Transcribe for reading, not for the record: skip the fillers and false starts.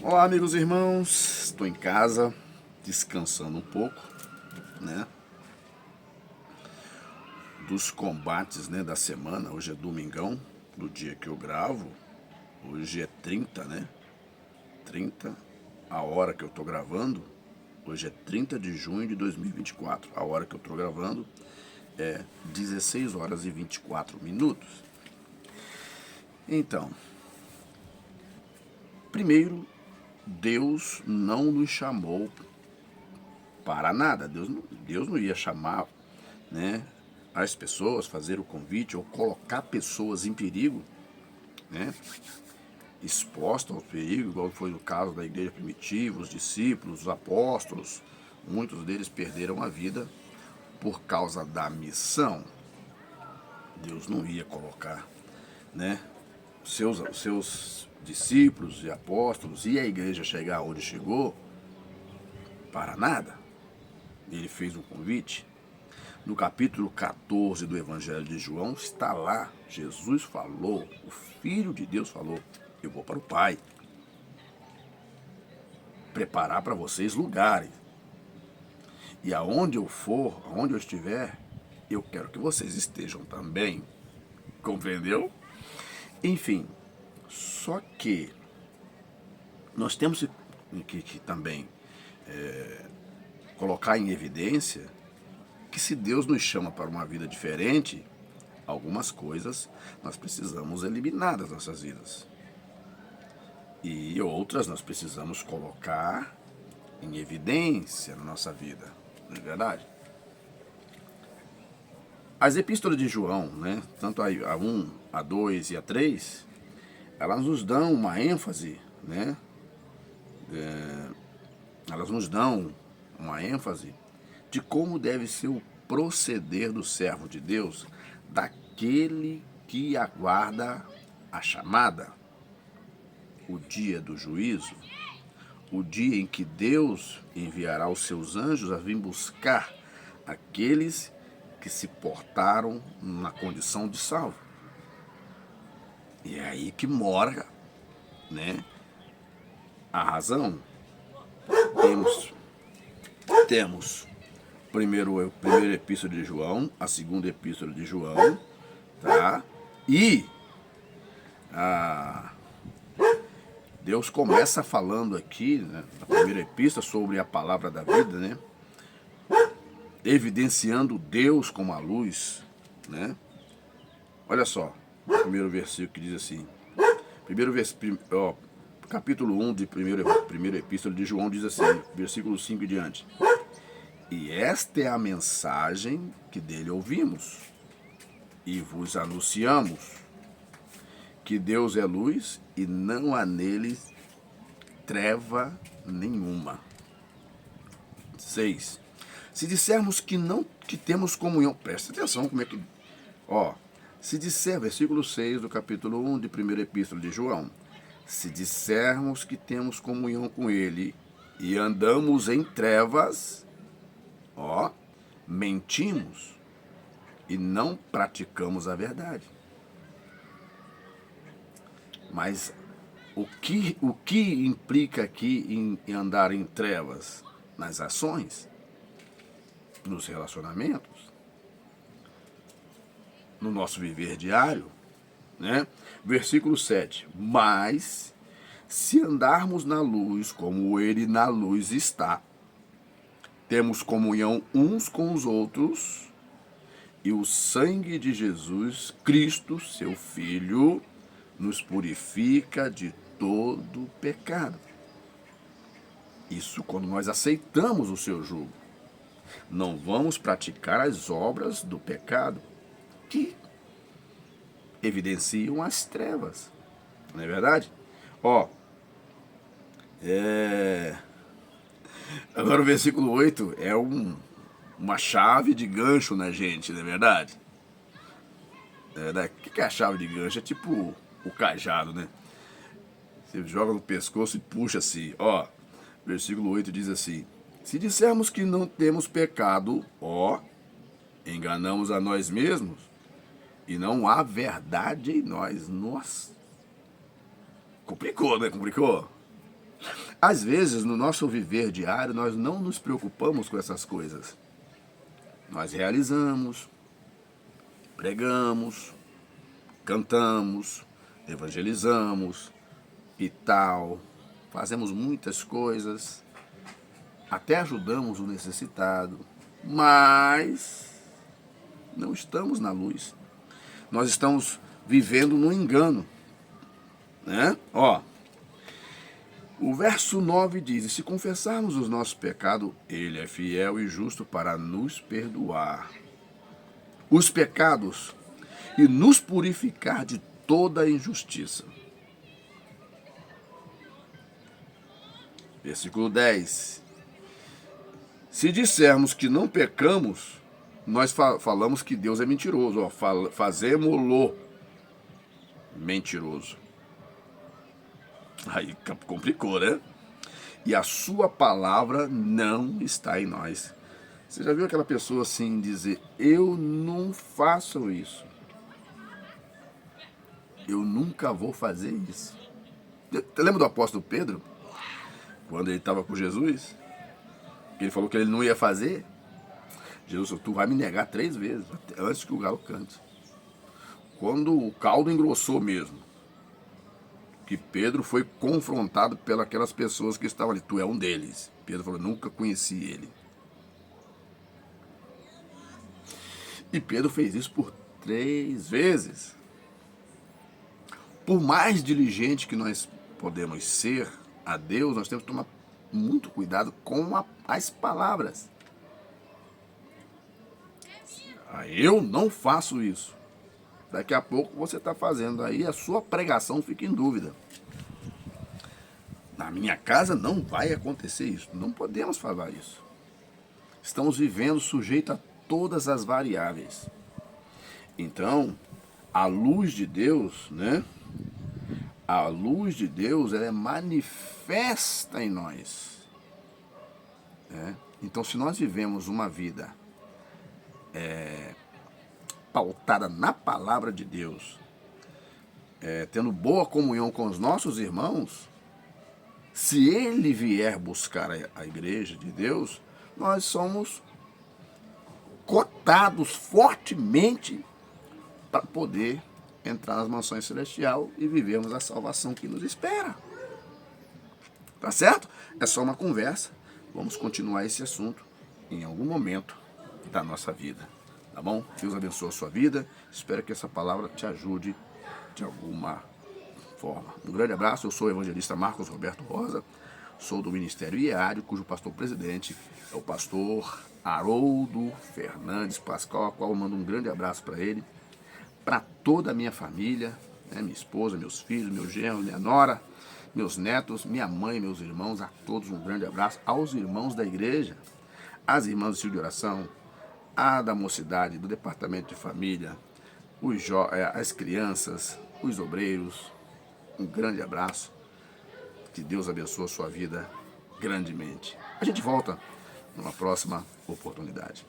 Olá, amigos e irmãos, estou em casa, descansando um pouco, né, dos combates, né, da semana. Hoje é domingão, do dia que eu gravo, hoje é 30, né, 30, a hora que eu estou gravando, hoje é 30 de junho de 2024, a hora que eu estou gravando é 16 horas e 24 minutos. Então, primeiro, Deus não nos chamou para nada. Deus não ia chamar, né, as pessoas, fazer o convite ou colocar pessoas em perigo, né, expostas ao perigo, igual foi o caso da igreja primitiva, os discípulos, os apóstolos. Muitos deles perderam a vida por causa da missão. Deus não ia colocar, né, seus discípulos e apóstolos e a igreja chegar onde chegou para nada. Ele fez um convite. No capítulo 14 do Evangelho de João está lá, Jesus falou, o Filho de Deus falou: eu vou para o Pai preparar para vocês lugares, e aonde eu for, aonde eu estiver, eu quero que vocês estejam também. Compreendeu? Enfim, só que nós temos que também colocar em evidência que se Deus nos chama para uma vida diferente, algumas coisas nós precisamos eliminar das nossas vidas. E outras nós precisamos colocar em evidência na nossa vida. Não é verdade? As epístolas de João, né, tanto a 1, a 2 e a 3, elas nos dão uma ênfase, né? Elas nos dão uma ênfase de como deve ser o proceder do servo de Deus, daquele que aguarda a chamada, o dia do juízo, o dia em que Deus enviará os seus anjos a vir buscar aqueles que se portaram na condição de salvo. E é aí que mora, né, a razão. Temos primeiro epístola de João, a segunda epístola de João, tá? E Deus começa falando aqui, né, na primeira epístola, sobre a palavra da vida, né? Evidenciando Deus como a luz, né? Olha só, o primeiro versículo que diz assim, capítulo 1 de primeira epístola de João diz assim, versículo 5 e diante: e esta é a mensagem que dele ouvimos e vos anunciamos, que Deus é luz e não há nele treva nenhuma. 6. Se dissermos que temos comunhão, presta atenção como é que... se disser, versículo 6 do capítulo 1 de primeira epístola de João, se dissermos que temos comunhão com ele e andamos em trevas, mentimos e não praticamos a verdade. Mas o que implica aqui em andar em trevas? Nas ações, nos relacionamentos, no nosso viver diário, né? Versículo 7. Mas se andarmos na luz como ele na luz está, temos comunhão uns com os outros, e o sangue de Jesus Cristo, seu Filho, nos purifica de todo pecado. Isso quando nós aceitamos o seu jugo. Não vamos praticar as obras do pecado que evidenciam as trevas. Não é verdade? Agora o versículo 8 é uma chave de gancho na gente, não é verdade? O que é a chave de gancho? É tipo o cajado, né? Você joga no pescoço e puxa assim, Versículo 8 diz assim: se dissermos que não temos pecado, enganamos a nós mesmos e não há verdade em nós. Nossa, complicou, né? Complicou? Às vezes, no nosso viver diário, nós não nos preocupamos com essas coisas. Nós realizamos, pregamos, cantamos, evangelizamos e tal. Fazemos muitas coisas, até ajudamos o necessitado, mas não estamos na luz. Nós estamos vivendo no engano, né? Ó, o verso 9 diz: e se confessarmos os nossos pecados, ele é fiel e justo para nos perdoar os pecados e nos purificar de toda injustiça. Versículo 10. Se dissermos que não pecamos, nós falamos que Deus é mentiroso. Ó, fazemos-lo mentiroso. Aí complicou, né? E a sua palavra não está em nós. Você já viu aquela pessoa assim dizer: eu não faço isso, eu nunca vou fazer isso? Você lembra do apóstolo Pedro? Quando ele estava com Jesus, ele falou que ele não ia fazer. Jesus falou: tu vai me negar 3 vezes, antes que o galo cante. Quando o caldo engrossou mesmo, que Pedro foi confrontado pelas pessoas que estavam ali: tu é um deles. Pedro falou: nunca conheci ele. E Pedro fez isso por 3 vezes. Por mais diligente que nós podemos ser a Deus, nós temos que tomar muito cuidado com as palavras. Eu não faço isso. Daqui a pouco você está fazendo aí, a sua pregação fica em dúvida. Na minha casa não vai acontecer isso. Não podemos falar isso. Estamos vivendo sujeito a todas as variáveis. Então, a luz de Deus, né? A luz de Deus, ela é manifesta em nós. Né? Então, se nós vivemos uma vida pautada na palavra de Deus, tendo boa comunhão com os nossos irmãos, se ele vier buscar a igreja de Deus, nós somos cotados fortemente para poder entrar nas mansões celestiais e vivermos a salvação que nos espera. Tá certo? É só uma conversa. Vamos continuar esse assunto em algum momento da nossa vida. Tá bom? Deus abençoe a sua vida. Espero que essa palavra te ajude de alguma forma. Um grande abraço. Eu sou o evangelista Marcos Roberto Rosa. Sou do Ministério IEAD, cujo pastor-presidente é o pastor Haroldo Fernandes Pascoal, a qual eu mando um grande abraço para ele, para toda a minha família, né, minha esposa, meus filhos, meu genro, minha nora, meus netos, minha mãe, meus irmãos, a todos um grande abraço, aos irmãos da igreja, às irmãs do Círculo de Oração, a da mocidade, do departamento de família, as crianças, os obreiros, um grande abraço, que Deus abençoe a sua vida grandemente. A gente volta numa próxima oportunidade.